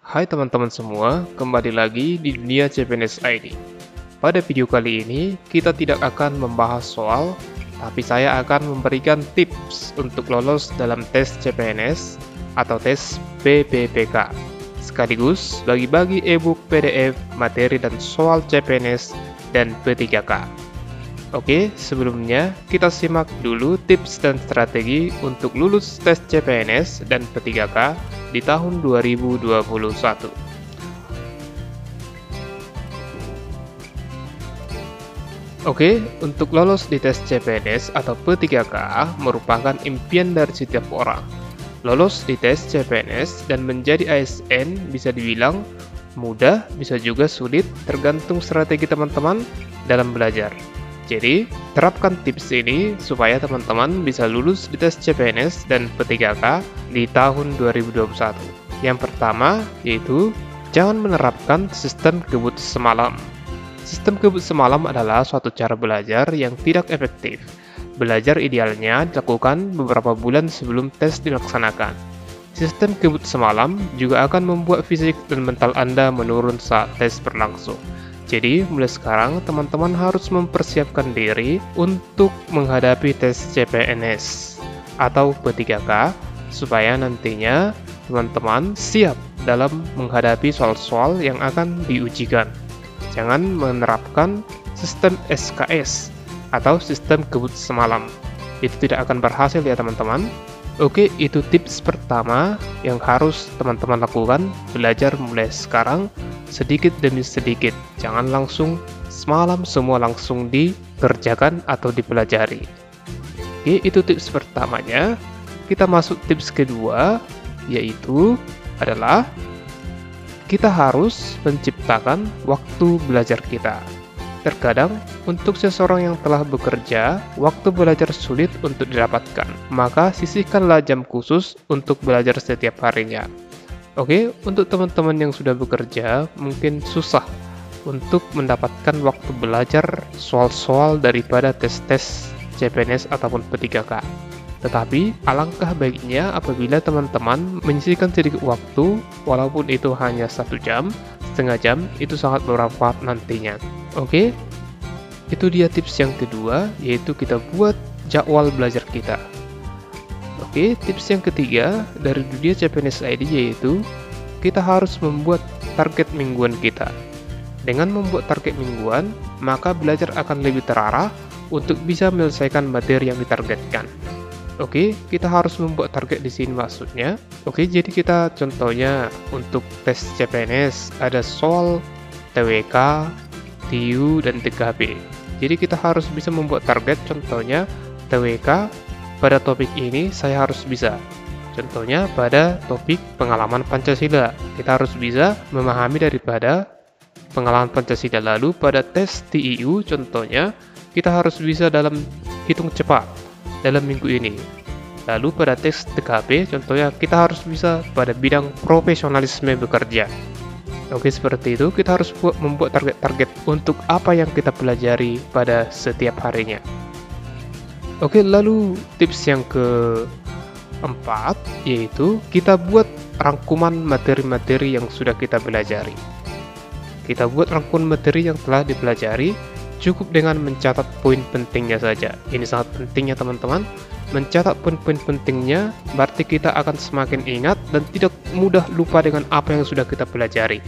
Hai teman-teman semua, kembali lagi di dunia CPNS ID. Pada video kali ini, kita tidak akan membahas soal, tapi saya akan memberikan tips untuk lolos dalam tes CPNS atau tes PPPK. Sekaligus bagi-bagi e-book PDF, materi dan soal CPNS dan P3K. Oke, sebelumnya kita simak dulu tips dan strategi untuk lulus tes CPNS dan P3K di tahun 2021. Oke, untuk lolos di tes CPNS atau P3K merupakan impian dari setiap orang. Lolos di tes CPNS dan menjadi ASN bisa dibilang mudah, bisa juga sulit, tergantung strategi teman-teman dalam belajar. Jadi, terapkan tips ini supaya teman-teman bisa lulus di tes CPNS dan P3K di tahun 2021. Yang pertama, yaitu jangan menerapkan sistem kebut semalam. Sistem kebut semalam adalah suatu cara belajar yang tidak efektif. Belajar idealnya dilakukan beberapa bulan sebelum tes dilaksanakan. Sistem kebut semalam juga akan membuat fisik dan mental Anda menurun saat tes berlangsung. Jadi, mulai sekarang teman-teman harus mempersiapkan diri untuk menghadapi tes CPNS atau P3K supaya nantinya teman-teman siap dalam menghadapi soal-soal yang akan diujikan. Jangan menerapkan sistem SKS atau sistem kebut semalam. Itu tidak akan berhasil ya teman-teman. Oke, itu tips pertama yang harus teman-teman lakukan, belajar mulai sekarang sedikit demi sedikit. Jangan langsung semalam semua langsung dikerjakan atau dipelajari. Oke, itu tips pertamanya. Kita masuk tips kedua, yaitu adalah kita harus menciptakan waktu belajar kita. Terkadang, untuk seseorang yang telah bekerja, waktu belajar sulit untuk didapatkan. Maka, sisihkanlah jam khusus untuk belajar setiap harinya. Oke, untuk teman-teman yang sudah bekerja, mungkin susah untuk mendapatkan waktu belajar soal-soal daripada tes-tes CPNS ataupun P3K. Tetapi, alangkah baiknya apabila teman-teman menyisihkan sedikit waktu, walaupun itu hanya 1 jam, setengah jam, itu sangat bermanfaat nantinya. Oke, itu dia tips yang kedua, yaitu kita buat jadwal belajar kita. Oke, tips yang ketiga dari dunia CPNS ID yaitu kita harus membuat target mingguan kita. Dengan membuat target mingguan, maka belajar akan lebih terarah untuk bisa menyelesaikan materi yang ditargetkan. Oke, kita harus membuat target di sini maksudnya. Oke, jadi kita contohnya untuk tes CPNS ada soal TWK, TIU, dan TKB. Jadi kita harus bisa membuat target, contohnya TWK pada topik ini saya harus bisa. Contohnya pada topik pengalaman Pancasila, kita harus bisa memahami daripada pengalaman Pancasila. Lalu pada tes TIU contohnya kita harus bisa dalam hitung cepat dalam minggu ini. Lalu pada tes TKB contohnya kita harus bisa pada bidang profesionalisme bekerja. Oke, seperti itu kita harus membuat target-target untuk apa yang kita pelajari pada setiap harinya. Oke, lalu tips yang keempat yaitu kita buat rangkuman materi-materi yang sudah kita pelajari. Kita buat rangkuman materi yang telah dipelajari, cukup dengan mencatat poin pentingnya saja. Ini sangat pentingnya teman-teman. Mencatat poin-poin pentingnya berarti kita akan semakin ingat dan tidak mudah lupa dengan apa yang sudah kita pelajari.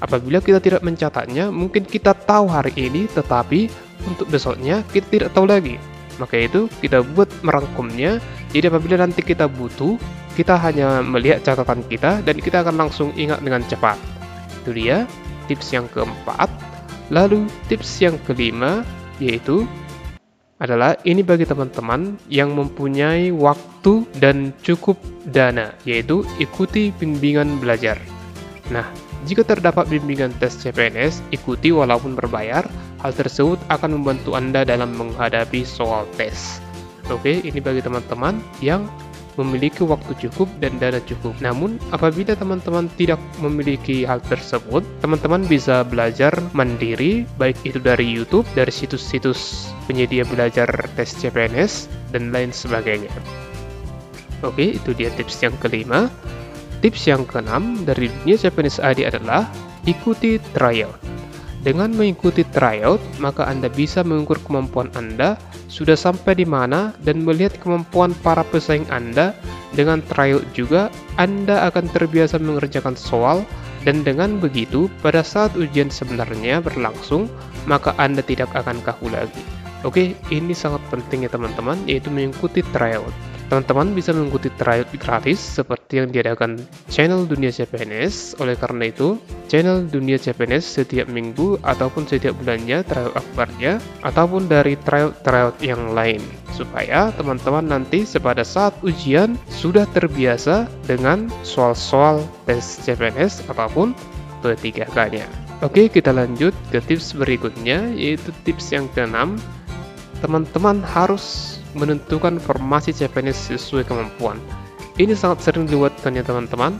Apabila kita tidak mencatatnya, mungkin kita tahu hari ini, tetapi untuk besoknya kita tidak tahu lagi. Maka itu kita buat merangkumnya, jadi apabila nanti kita butuh, kita hanya melihat catatan kita dan kita akan langsung ingat dengan cepat. Itu dia tips yang keempat. Lalu tips yang kelima yaitu adalah ini bagi teman-teman yang mempunyai waktu dan cukup dana, yaitu ikuti bimbingan belajar. Nah, jika terdapat bimbingan tes CPNS, ikuti walaupun berbayar. Hal tersebut akan membantu Anda dalam menghadapi soal tes. Oke, ini bagi teman-teman yang memiliki waktu cukup dan dana cukup. Namun, apabila teman-teman tidak memiliki hal tersebut, teman-teman bisa belajar mandiri, baik itu dari YouTube, dari situs-situs penyedia belajar tes CPNS, dan lain sebagainya. Oke, itu dia tips yang kelima. Tips yang keenam dari dunia Japanese ID adalah ikuti tryout. Dengan mengikuti tryout, maka Anda bisa mengukur kemampuan Anda sudah sampai di mana dan melihat kemampuan para pesaing Anda. Dengan tryout juga, Anda akan terbiasa mengerjakan soal dan dengan begitu, pada saat ujian sebenarnya berlangsung, maka Anda tidak akan kaku lagi. Oke, ini sangat penting ya teman-teman, yaitu mengikuti tryout. Teman-teman bisa mengikuti tryout gratis seperti yang diadakan channel Dunia CPNS. Oleh karena itu, channel Dunia CPNS setiap minggu ataupun setiap bulannya tryout akbarnya ataupun dari tryout yang lain supaya teman-teman nanti pada saat ujian sudah terbiasa dengan soal-soal tes CPNS ataupun P3K-nya. Oke, kita lanjut ke tips berikutnya, yaitu tips yang keenam. Teman-teman harus menentukan formasi CPNS sesuai kemampuan. Ini sangat sering dilewatkan ya teman-teman.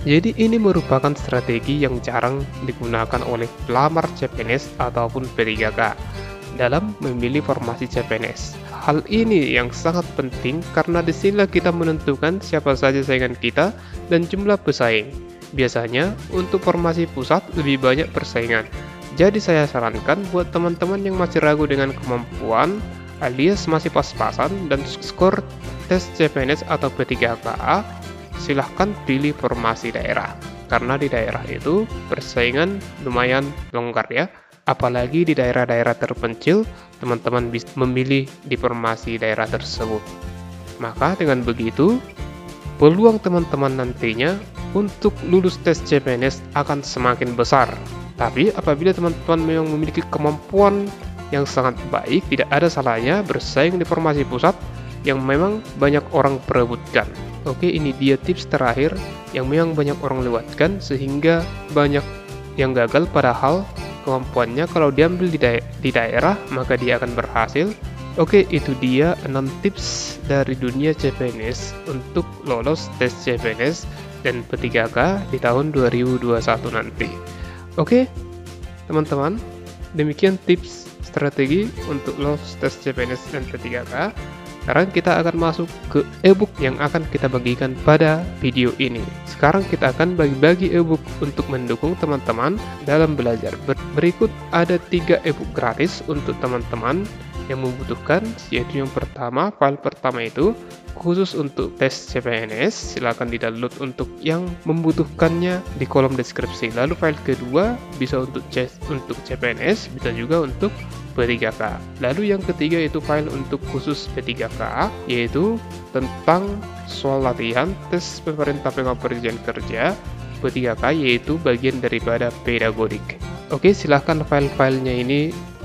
Jadi ini merupakan strategi yang jarang digunakan oleh pelamar CPNS ataupun P3K dalam memilih formasi CPNS. Hal ini yang sangat penting karena disinilah kita menentukan siapa saja saingan kita dan jumlah pesaing. Biasanya untuk formasi pusat lebih banyak persaingan. Jadi saya sarankan buat teman-teman yang masih ragu dengan kemampuan alias masih pas-pasan dan skor tes CPNS atau P3KA, silahkan pilih formasi daerah. Karena di daerah itu persaingan lumayan longgar ya. Apalagi di daerah-daerah terpencil, teman-teman bisa memilih di formasi daerah tersebut. Maka dengan begitu, peluang teman-teman nantinya untuk lulus tes CPNS akan semakin besar. Tapi apabila teman-teman memang memiliki kemampuan yang sangat baik, tidak ada salahnya bersaing di formasi pusat yang memang banyak orang perebutkan. Oke, ini dia tips terakhir yang memang banyak orang lewatkan sehingga banyak yang gagal, padahal kemampuannya kalau diambil di daerah maka dia akan berhasil. Oke, itu dia 6 tips dari dunia CPNS untuk lolos tes CPNS dan P3K di tahun 2021 nanti. Oke, teman-teman, demikian tips strategi untuk lolos tes CPNS dan P3K. Sekarang kita akan masuk ke ebook yang akan kita bagikan pada video ini. Sekarang kita akan bagi-bagi ebook untuk mendukung teman-teman dalam belajar. Berikut ada 3 ebook gratis untuk teman-teman yang membutuhkan, yaitu yang pertama, file pertama itu khusus untuk tes CPNS, silakan di-download untuk yang membutuhkannya di kolom deskripsi. Lalu file kedua bisa untuk CPNS, bisa juga untuk P3K. Lalu yang ketiga itu file untuk khusus P3K, yaitu tentang soal latihan tes pemerintah perizinan kerja P3K, yaitu bagian daripada pedagodik. Oke, silahkan file-filenya ini,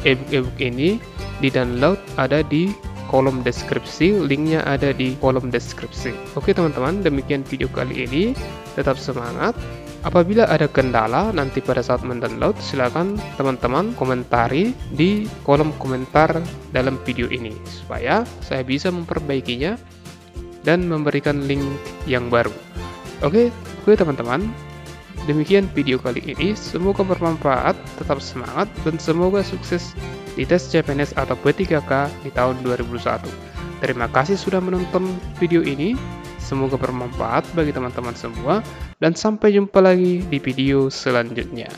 ebook ini di-download, ada di kolom deskripsi, linknya ada di kolom deskripsi. Oke teman-teman, demikian video kali ini. Tetap semangat. Apabila ada kendala nanti pada saat mendownload, silakan teman-teman komentari di kolom komentar dalam video ini supaya saya bisa memperbaikinya dan memberikan link yang baru. Oke teman-teman, demikian video kali ini. Semoga bermanfaat, tetap semangat, dan semoga sukses di tes CPNS atau P3K di tahun 2021. Terima kasih sudah menonton video ini. Semoga bermanfaat bagi teman-teman semua, dan sampai jumpa lagi di video selanjutnya.